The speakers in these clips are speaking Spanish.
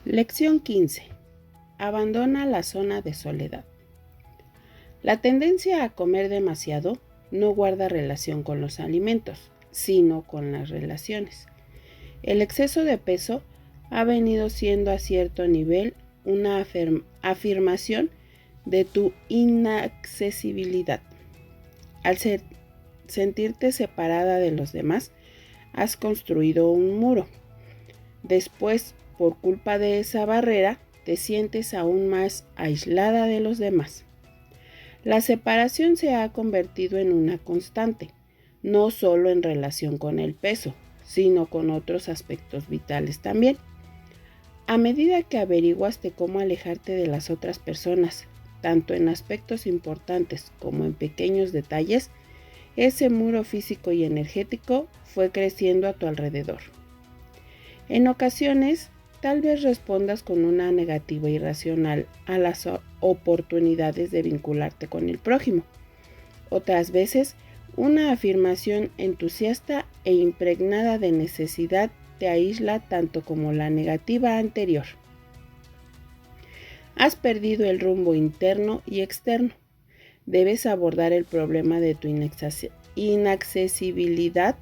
Lección 15. Abandona la zona de soledad. La tendencia a comer demasiado no guarda relación con los alimentos, sino con las relaciones. El exceso de peso ha venido siendo a cierto nivel una afirmación de tu inaccesibilidad. Al sentirte separada de los demás, has construido un muro. Después, por culpa de esa barrera, te sientes aún más aislada de los demás. La separación se ha convertido en una constante, no solo en relación con el peso, sino con otros aspectos vitales también. A medida que averiguas de cómo alejarte de las otras personas, tanto en aspectos importantes como en pequeños detalles, ese muro físico y energético fue creciendo a tu alrededor. En ocasiones, tal vez respondas con una negativa irracional a las oportunidades de vincularte con el prójimo. Otras veces, una afirmación entusiasta e impregnada de necesidad te aísla tanto como la negativa anterior. Has perdido el rumbo interno y externo. Debes abordar el problema de tu inaccesibilidad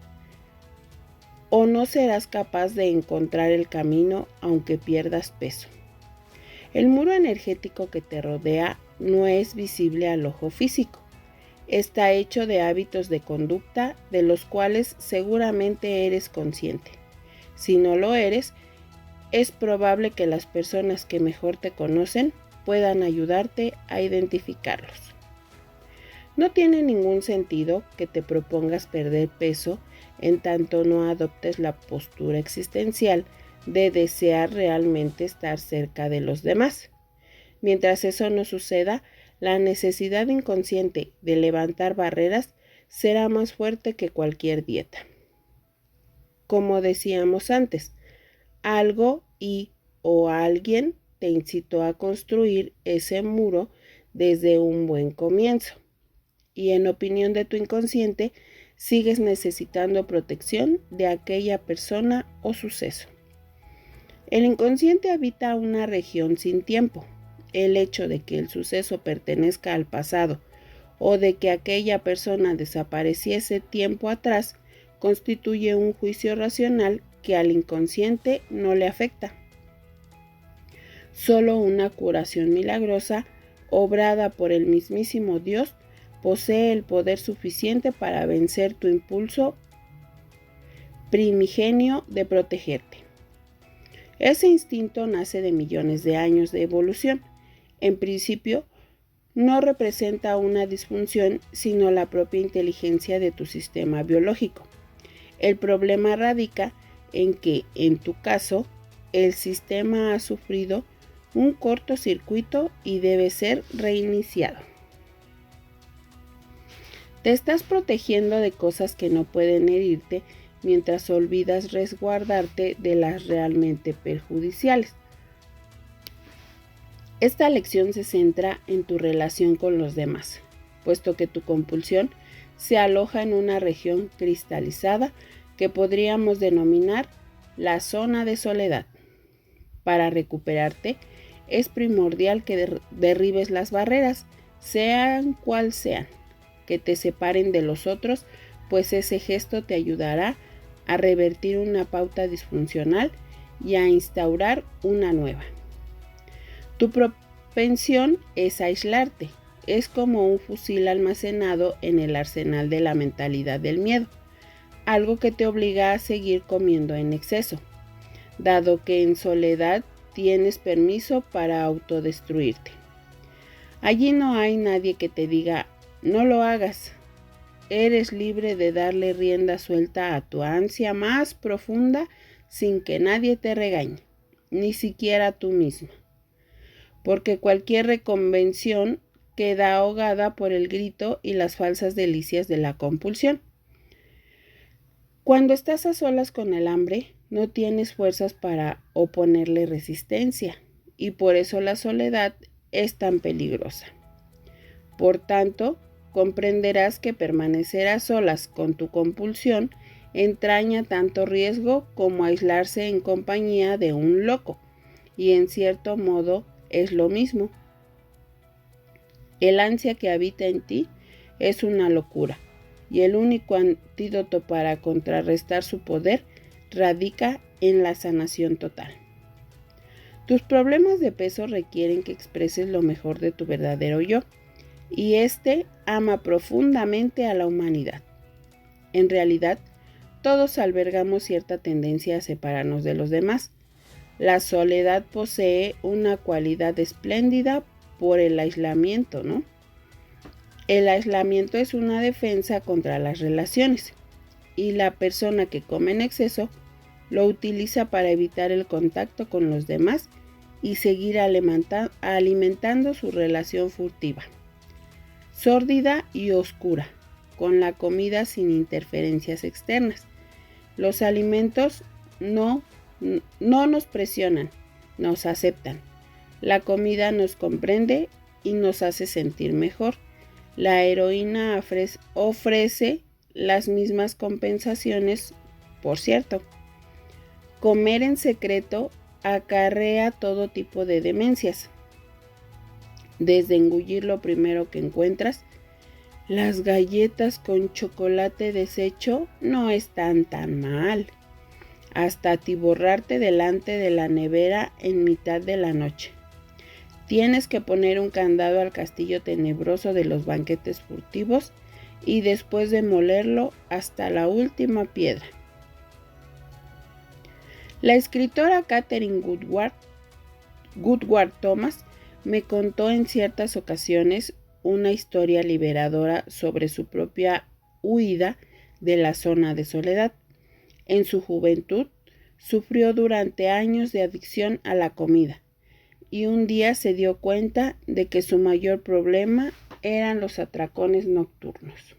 o no serás capaz de encontrar el camino aunque pierdas peso. El muro energético que te rodea no es visible al ojo físico. Está hecho de hábitos de conducta de los cuales seguramente eres consciente. Si no lo eres, es probable que las personas que mejor te conocen puedan ayudarte a identificarlos. No tiene ningún sentido que te propongas perder peso en tanto no adoptes la postura existencial de desear realmente estar cerca de los demás. Mientras eso no suceda, la necesidad inconsciente de levantar barreras será más fuerte que cualquier dieta. Como decíamos antes, algo o alguien te incitó a construir ese muro desde un buen comienzo. Y en opinión de tu inconsciente, sigues necesitando protección de aquella persona o suceso. El inconsciente habita una región sin tiempo. El hecho de que el suceso pertenezca al pasado o de que aquella persona desapareciese tiempo atrás constituye un juicio racional que al inconsciente no le afecta. Solo una curación milagrosa, obrada por el mismísimo Dios, posee el poder suficiente para vencer tu impulso primigenio de protegerte. Ese instinto nace de millones de años de evolución. En principio, no representa una disfunción, sino la propia inteligencia de tu sistema biológico. El problema radica en que, en tu caso, el sistema ha sufrido un cortocircuito y debe ser reiniciado. Te estás protegiendo de cosas que no pueden herirte mientras olvidas resguardarte de las realmente perjudiciales. Esta lección se centra en tu relación con los demás, puesto que tu compulsión se aloja en una región cristalizada que podríamos denominar la zona de soledad. Para recuperarte, es primordial que derribes las barreras, sean cual sean, que te separen de los otros, pues ese gesto te ayudará a revertir una pauta disfuncional y a instaurar una nueva. Tu propensión es aislarte, es como un fusil almacenado en el arsenal de la mentalidad del miedo, algo que te obliga a seguir comiendo en exceso, dado que en soledad tienes permiso para autodestruirte. Allí no hay nadie que te diga, no lo hagas. Eres libre de darle rienda suelta a tu ansia más profunda sin que nadie te regañe, ni siquiera tú misma. Porque cualquier reconvención queda ahogada por el grito y las falsas delicias de la compulsión. Cuando estás a solas con el hambre, no tienes fuerzas para oponerle resistencia, y por eso la soledad es tan peligrosa. Por tanto, comprenderás que permanecer a solas con tu compulsión entraña tanto riesgo como aislarse en compañía de un loco, y en cierto modo es lo mismo. El ansia que habita en ti es una locura, y el único antídoto para contrarrestar su poder radica en la sanación total. Tus problemas de peso requieren que expreses lo mejor de tu verdadero yo, y éste ama profundamente a la humanidad. En realidad, todos albergamos cierta tendencia a separarnos de los demás. La soledad posee una cualidad espléndida por el aislamiento, ¿no? El aislamiento es una defensa contra las relaciones, y la persona que come en exceso lo utiliza para evitar el contacto con los demás y seguir alimentando su relación furtiva, sórdida y oscura, con la comida sin interferencias externas. Los alimentos no nos presionan, nos aceptan. La comida nos comprende y nos hace sentir mejor. La heroína ofrece las mismas compensaciones, por cierto. Comer en secreto acarrea todo tipo de demencias. Desde engullir lo primero que encuentras, las galletas con chocolate deshecho no están tan mal, hasta atiborrarte delante de la nevera en mitad de la noche. Tienes que poner un candado al castillo tenebroso de los banquetes furtivos y después demolerlo hasta la última piedra. La escritora Katherine Woodward Thomas me contó en ciertas ocasiones una historia liberadora sobre su propia huida de la zona de soledad. En su juventud, sufrió durante años de adicción a la comida, y un día se dio cuenta de que su mayor problema eran los atracones nocturnos.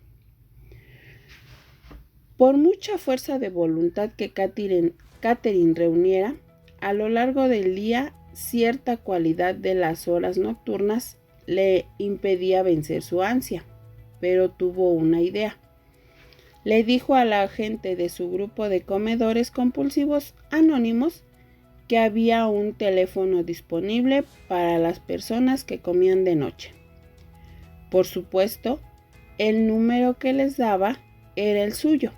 Por mucha fuerza de voluntad que Katherine reuniera, a lo largo del día, cierta cualidad de las horas nocturnas le impedía vencer su ansia, pero tuvo una idea. Le dijo a la gente de su grupo de comedores compulsivos anónimos que había un teléfono disponible para las personas que comían de noche. Por supuesto, el número que les daba era el suyo.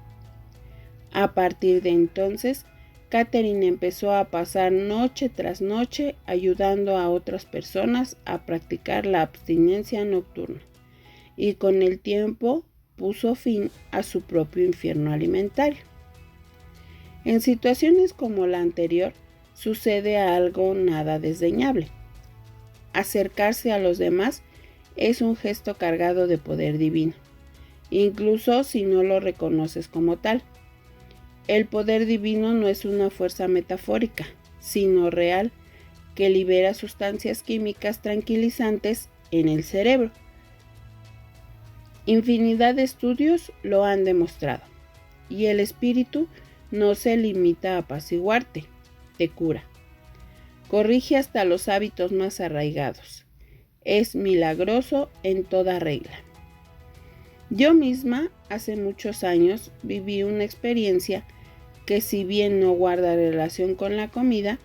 A partir de entonces, Katherine empezó a pasar noche tras noche ayudando a otras personas a practicar la abstinencia nocturna, y con el tiempo puso fin a su propio infierno alimentario. En situaciones como la anterior, sucede algo nada desdeñable. Acercarse a los demás es un gesto cargado de poder divino, incluso si no lo reconoces como tal. El poder divino no es una fuerza metafórica, sino real, que libera sustancias químicas tranquilizantes en el cerebro. Infinidad de estudios lo han demostrado, y el espíritu no se limita a apaciguarte, te cura. Corrige hasta los hábitos más arraigados. Es milagroso en toda regla. Yo misma, hace muchos años, viví una experiencia que, si bien no guarda relación con la comida,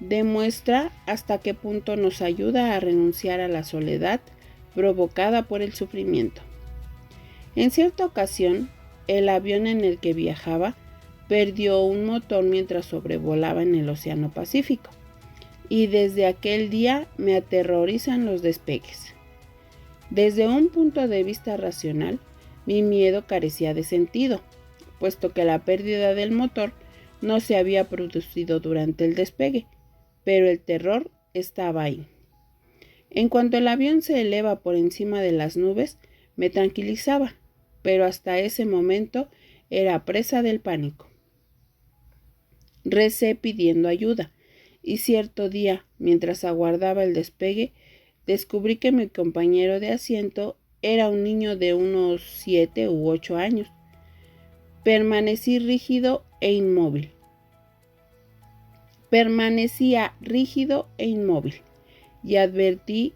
demuestra hasta qué punto nos ayuda a renunciar a la soledad provocada por el sufrimiento. En cierta ocasión, el avión en el que viajaba perdió un motor mientras sobrevolaba en el Océano Pacífico, y desde aquel día me aterrorizan los despegues. Desde un punto de vista racional, mi miedo carecía de sentido, puesto que la pérdida del motor no se había producido durante el despegue, pero el terror estaba ahí. En cuanto el avión se eleva por encima de las nubes, me tranquilizaba, pero hasta ese momento era presa del pánico. Recé pidiendo ayuda, y cierto día, mientras aguardaba el despegue, descubrí que mi compañero de asiento era un niño de unos 7 u 8 años. Permanecía rígido e inmóvil, y advertí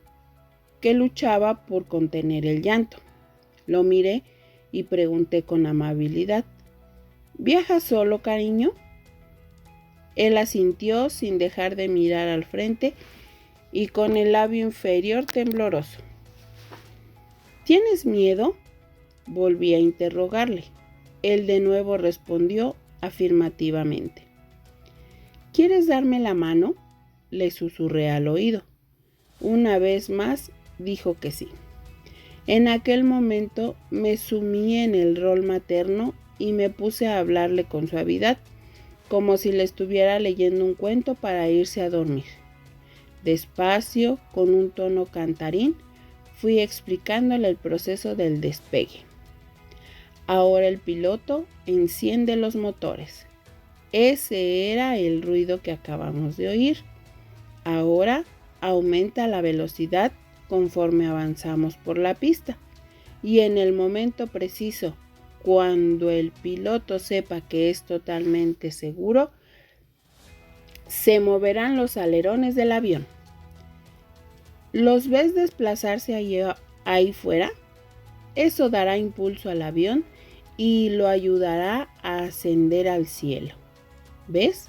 que luchaba por contener el llanto. Lo miré y pregunté con amabilidad: ¿Viajas solo, cariño? Él asintió sin dejar de mirar al frente y con el labio inferior tembloroso. ¿Tienes miedo?, volví a interrogarle. Él de nuevo respondió afirmativamente. ¿Quieres darme la mano?, le susurré al oído. Una vez más dijo que sí. En aquel momento me sumí en el rol materno y me puse a hablarle con suavidad, como si le estuviera leyendo un cuento para irse a dormir. Despacio, con un tono cantarín, fui explicándole el proceso del despegue. Ahora el piloto enciende los motores. Ese era el ruido que acabamos de oír. Ahora aumenta la velocidad conforme avanzamos por la pista y en el momento preciso, cuando el piloto sepa que es totalmente seguro, se moverán los alerones del avión. ¿Los ves desplazarse ahí fuera? Eso dará impulso al avión y lo ayudará a ascender al cielo. ¿Ves?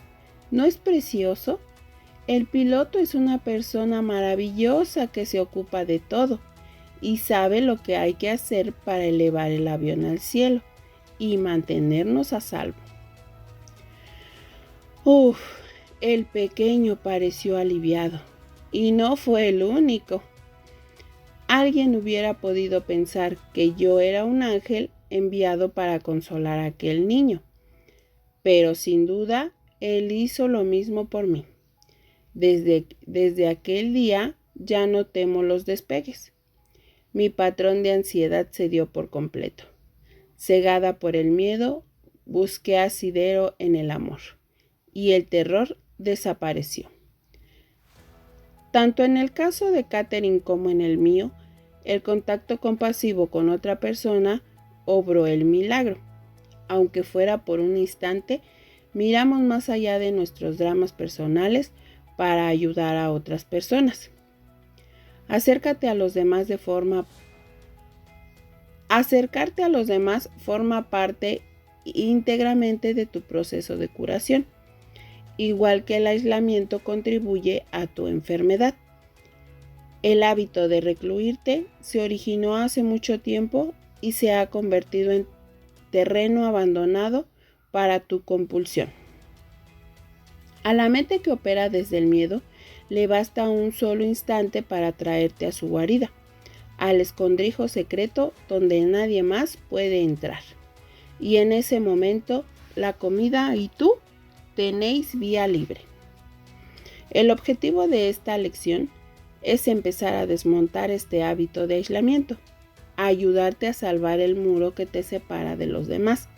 ¿No es precioso? El piloto es una persona maravillosa que se ocupa de todo y sabe lo que hay que hacer para elevar el avión al cielo y mantenernos a salvo. El pequeño pareció aliviado, y no fue el único. Alguien hubiera podido pensar que yo era un ángel enviado para consolar a aquel niño, pero sin duda él hizo lo mismo por mí. Desde aquel día ya no temo los despegues. Mi patrón de ansiedad cedió por completo. Cegada por el miedo, busqué asidero en el amor, y el terror desapareció. Tanto en el caso de Catherine como en el mío, el contacto compasivo con otra persona obró el milagro. Aunque fuera por un instante, miramos más allá de nuestros dramas personales para ayudar a otras personas. Acercarte a los demás Acercarte a los demás forma parte íntegramente de tu proceso de curación, igual que el aislamiento contribuye a tu enfermedad. El hábito de recluirte se originó hace mucho tiempo y se ha convertido en terreno abandonado para tu compulsión. A la mente que opera desde el miedo le basta un solo instante para traerte a su guarida, al escondrijo secreto donde nadie más puede entrar. Y en ese momento, la comida y tú tenéis vía libre. El objetivo de esta lección es empezar a desmontar este hábito de aislamiento, a ayudarte a salvar el muro que te separa de los demás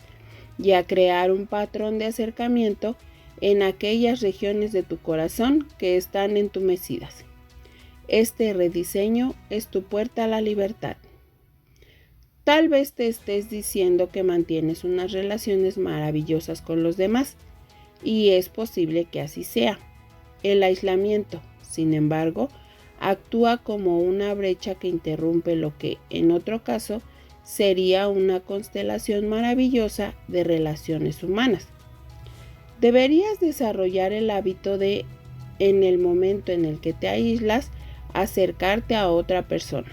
y a crear un patrón de acercamiento en aquellas regiones de tu corazón que están entumecidas. Este rediseño es tu puerta a la libertad. Tal vez te estés diciendo que mantienes unas relaciones maravillosas con los demás, y es posible que así sea. El aislamiento, sin embargo, actúa como una brecha que interrumpe lo que, en otro caso, sería una constelación maravillosa de relaciones humanas. Deberías desarrollar el hábito de, en el momento en el que te aíslas, acercarte a otra persona.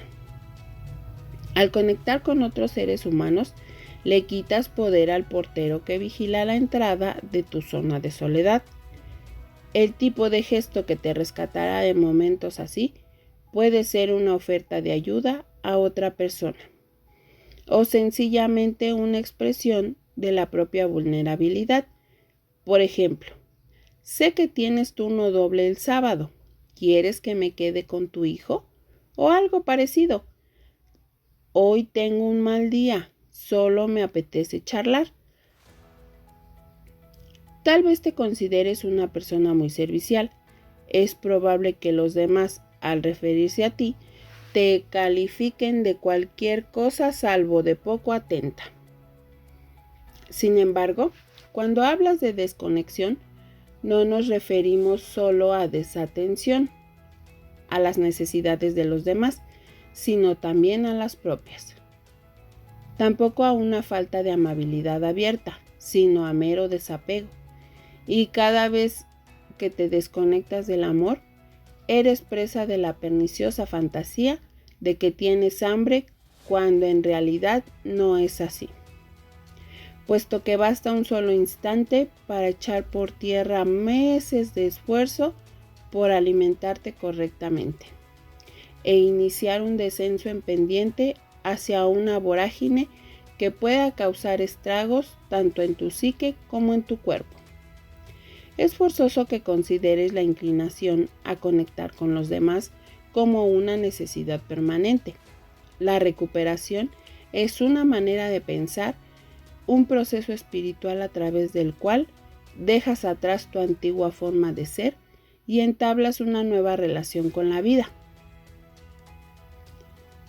Al conectar con otros seres humanos, le quitas poder al portero que vigila la entrada de tu zona de soledad. El tipo de gesto que te rescatará de momentos así puede ser una oferta de ayuda a otra persona o sencillamente una expresión de la propia vulnerabilidad. Por ejemplo, sé que tienes turno doble el sábado. ¿Quieres que me quede con tu hijo? O algo parecido. Hoy tengo un mal día, solo me apetece charlar. Tal vez te consideres una persona muy servicial. Es probable que los demás, al referirse a ti, te califiquen de cualquier cosa salvo de poco atenta. Sin embargo, cuando hablas de desconexión, no nos referimos solo a desatención a las necesidades de los demás, sino también a las propias. Tampoco a una falta de amabilidad abierta, sino a mero desapego. y cada vez que te desconectas del amor, eres presa de la perniciosa fantasía de que tienes hambre cuando en realidad no es así, puesto que basta un solo instante para echar por tierra meses de esfuerzo por alimentarte correctamente e iniciar un descenso en pendiente hacia una vorágine que pueda causar estragos tanto en tu psique como en tu cuerpo. Es forzoso que consideres la inclinación a conectar con los demás como una necesidad permanente. La recuperación es una manera de pensar, un proceso espiritual a través del cual dejas atrás tu antigua forma de ser y entablas una nueva relación con la vida.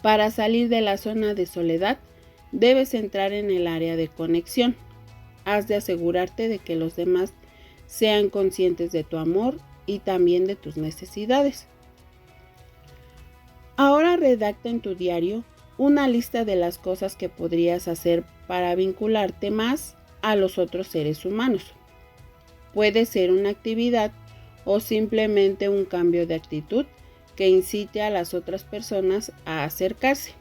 Para salir de la zona de soledad, debes entrar en el área de conexión. Has de asegurarte de que los demás sean conscientes de tu amor y también de tus necesidades. Ahora redacta en tu diario una lista de las cosas que podrías hacer para vincularte más a los otros seres humanos. Puede ser una actividad o simplemente un cambio de actitud que incite a las otras personas a acercarse.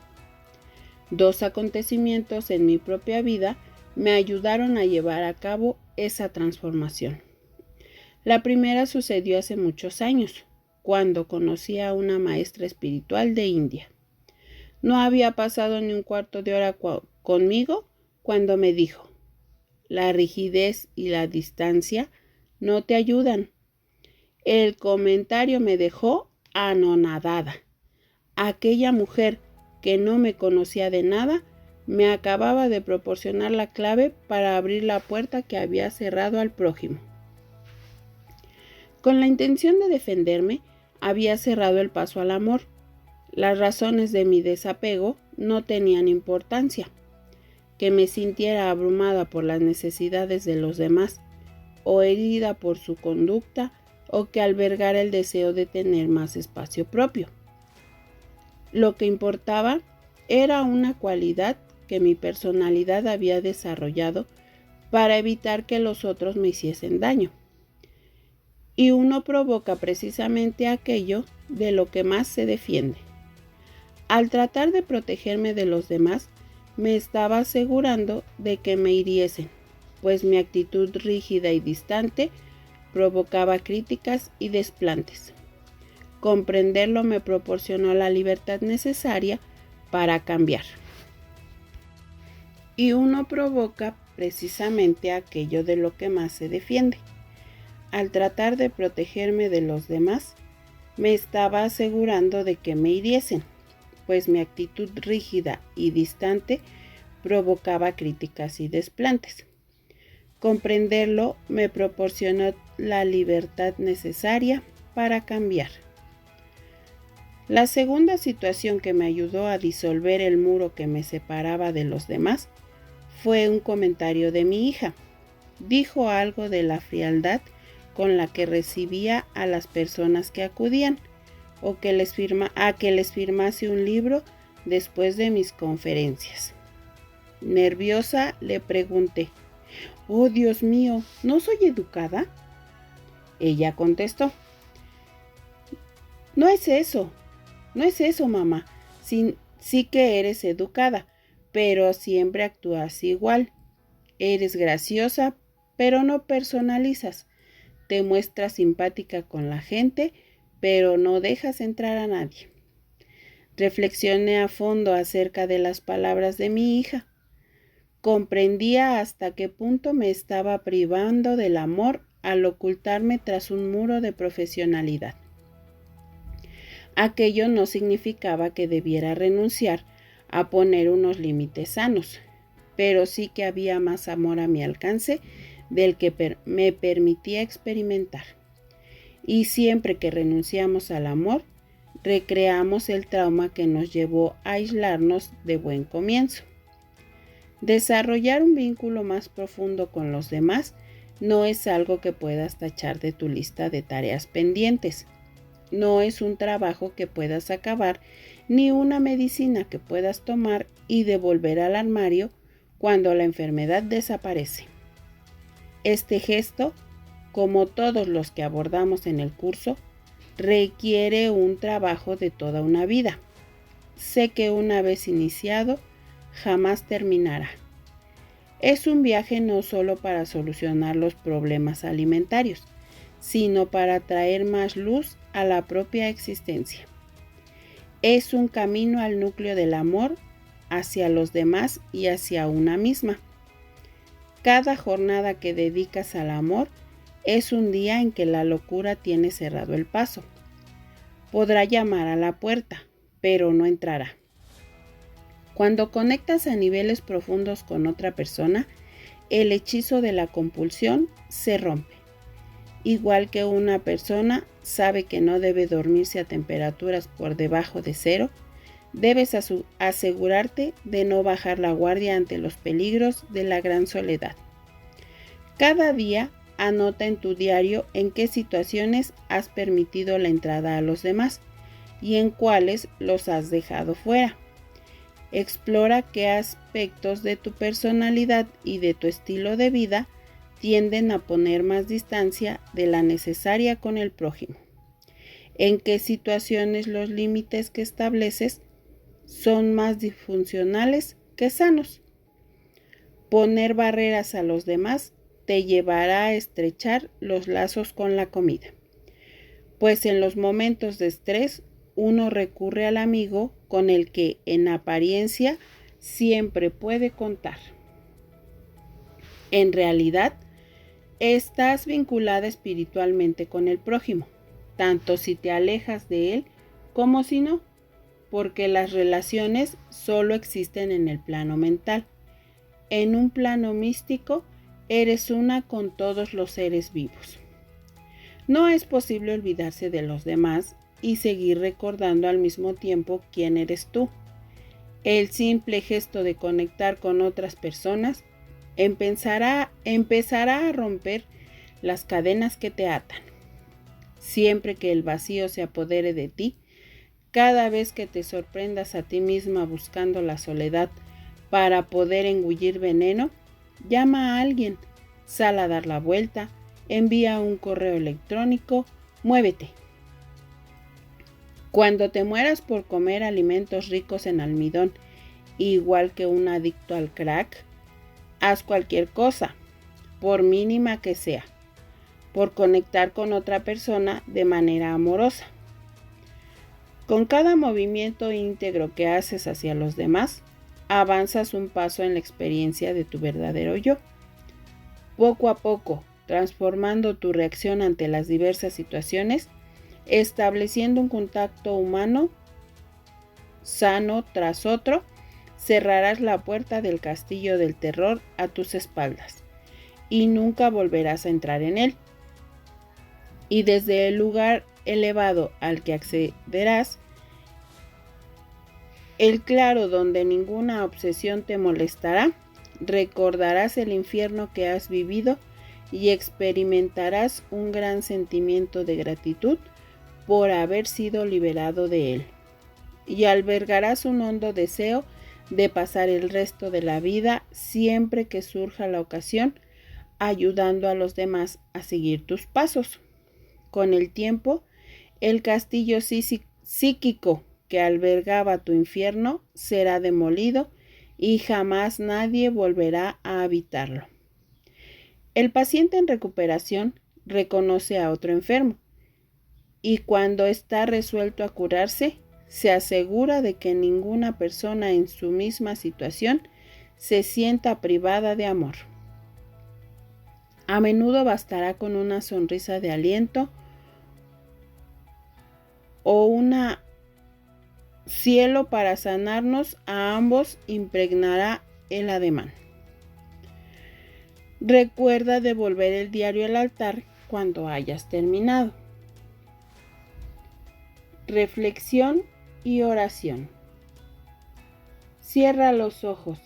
2 acontecimientos en mi propia vida me ayudaron a llevar a cabo esa transformación. La primera sucedió hace muchos años, cuando conocí a una maestra espiritual de India. No había pasado ni un cuarto de hora conmigo cuando me dijo: la rigidez y la distancia no te ayudan. El comentario me dejó anonadada. Aquella mujer que no me conocía de nada me acababa de proporcionar la clave para abrir la puerta que había cerrado al prójimo. Con la intención de defenderme, había cerrado el paso al amor. Las razones de mi desapego no tenían importancia. Que me sintiera abrumada por las necesidades de los demás, o herida por su conducta, o que albergara el deseo de tener más espacio propio. Lo que importaba era una cualidad que mi personalidad había desarrollado para evitar que los otros me hiciesen daño. Y uno provoca precisamente aquello de lo que más se defiende. Al tratar de protegerme de los demás, me estaba asegurando de que me hiriesen, pues mi actitud rígida y distante provocaba críticas y desplantes. Comprenderlo me proporcionó la libertad necesaria para cambiar. Y uno provoca precisamente aquello de lo que más se defiende. Al tratar de protegerme de los demás, me estaba asegurando de que me hiriesen, pues mi actitud rígida y distante provocaba críticas y desplantes. Comprenderlo me proporcionó la libertad necesaria para cambiar. La segunda situación que me ayudó a disolver el muro que me separaba de los demás fue un comentario de mi hija. Dijo algo de la frialdad con la que recibía a las personas que acudían, o que les firmase un libro después de mis conferencias. Nerviosa le pregunté: «Oh, Dios mío, ¿no soy educada?». Ella contestó: No es eso, mamá. Sí que eres educada, pero siempre actúas igual. Eres graciosa, pero no personalizas. Te muestras simpática con la gente, pero no dejas entrar a nadie. Reflexioné a fondo acerca de las palabras de mi hija. Comprendía hasta qué punto me estaba privando del amor al ocultarme tras un muro de profesionalidad. Aquello no significaba que debiera renunciar a poner unos límites sanos, pero sí que había más amor a mi alcance del que me permitía experimentar. Y siempre que renunciamos al amor, recreamos el trauma que nos llevó a aislarnos de buen comienzo. Desarrollar un vínculo más profundo con los demás no es algo que puedas tachar de tu lista de tareas pendientes. No es un trabajo que puedas acabar, ni una medicina que puedas tomar y devolver al armario cuando la enfermedad desaparece. Este gesto como todos los que abordamos en el curso, requiere un trabajo de toda una vida. Sé que una vez iniciado, jamás terminará. Es un viaje no solo para solucionar los problemas alimentarios, sino para traer más luz a la propia existencia. Es un camino al núcleo del amor hacia los demás y hacia una misma. Cada jornada que dedicas al amor es un día en que la locura tiene cerrado el paso. Podrá llamar a la puerta, pero no entrará. Cuando conectas a niveles profundos con otra persona, el hechizo de la compulsión se rompe. Igual que una persona sabe que no debe dormirse a temperaturas por debajo de 0, debes asegurarte de no bajar la guardia ante los peligros de la gran soledad. Cada día anota en tu diario en qué situaciones has permitido la entrada a los demás y en cuáles los has dejado fuera. Explora qué aspectos de tu personalidad y de tu estilo de vida tienden a poner más distancia de la necesaria con el prójimo. En qué situaciones los límites que estableces son más disfuncionales que sanos. Poner barreras a los demás te llevará a estrechar los lazos con la comida, pues en los momentos de estrés uno recurre al amigo con el que en apariencia siempre puede contar. En realidad, estás vinculada espiritualmente con el prójimo, tanto si te alejas de él como si no, porque las relaciones solo existen en el plano mental. En un plano místico, eres una con todos los seres vivos. No es posible olvidarse de los demás y seguir recordando al mismo tiempo quién eres tú. El simple gesto de conectar con otras personas empezará a romper las cadenas que te atan. Siempre que el vacío se apodere de ti, cada vez que te sorprendas a ti misma buscando la soledad para poder engullir veneno, llama a alguien, sal a dar la vuelta, envía un correo electrónico, muévete. Cuando te mueras por comer alimentos ricos en almidón, igual que un adicto al crack, haz cualquier cosa, por mínima que sea, por conectar con otra persona de manera amorosa. Con cada movimiento íntegro que haces hacia los demás, avanzas un paso en la experiencia de tu verdadero yo. Poco a poco, transformando tu reacción ante las diversas situaciones, estableciendo un contacto humano sano tras otro, cerrarás la puerta del castillo del terror a tus espaldas y nunca volverás a entrar en él. Y desde el lugar elevado al que accederás, el claro donde ninguna obsesión te molestará, recordarás el infierno que has vivido y experimentarás un gran sentimiento de gratitud por haber sido liberado de él. Y albergarás un hondo deseo de pasar el resto de la vida siempre que surja la ocasión, ayudando a los demás a seguir tus pasos. Con el tiempo, el castillo psíquico que albergaba tu infierno será demolido y jamás nadie volverá a habitarlo. El paciente en recuperación reconoce a otro enfermo y cuando está resuelto a curarse, se asegura de que ninguna persona en su misma situación se sienta privada de amor. A menudo bastará con una sonrisa de aliento o un cielo para sanarnos, a ambos impregnará el ademán. Recuerda devolver el diario al altar cuando hayas terminado. Reflexión y oración. Cierra los ojos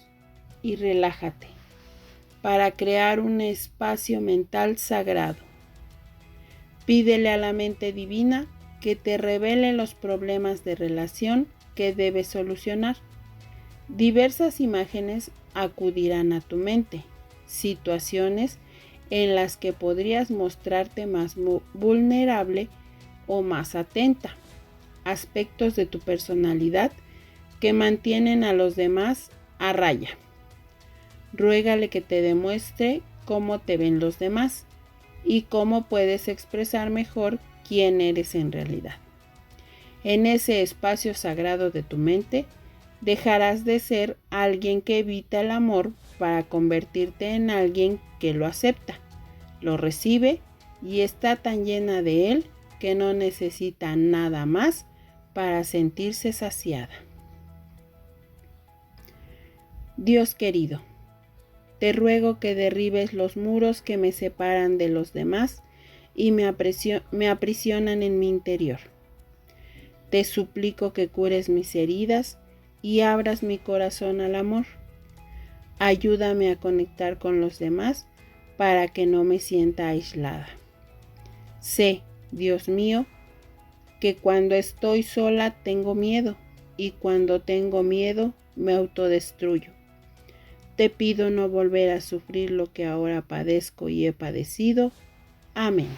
y relájate para crear un espacio mental sagrado. Pídele a la mente divina que te revele los problemas de relación que debes solucionar. Diversas imágenes acudirán a tu mente, situaciones en las que podrías mostrarte más vulnerable o más atenta, aspectos de tu personalidad que mantienen a los demás a raya. Ruégale que te demuestre cómo te ven los demás y cómo puedes expresar mejor quién eres en realidad. En ese espacio sagrado de tu mente, dejarás de ser alguien que evita el amor para convertirte en alguien que lo acepta, lo recibe y está tan llena de él que no necesita nada más para sentirse saciada. Dios querido, te ruego que derribes los muros que me separan de los demás y me aprisionan en mi interior. Te suplico que cures mis heridas y abras mi corazón al amor. Ayúdame a conectar con los demás para que no me sienta aislada. Sé, Dios mío, que cuando estoy sola tengo miedo y cuando tengo miedo me autodestruyo. Te pido no volver a sufrir lo que ahora padezco y he padecido. Amén.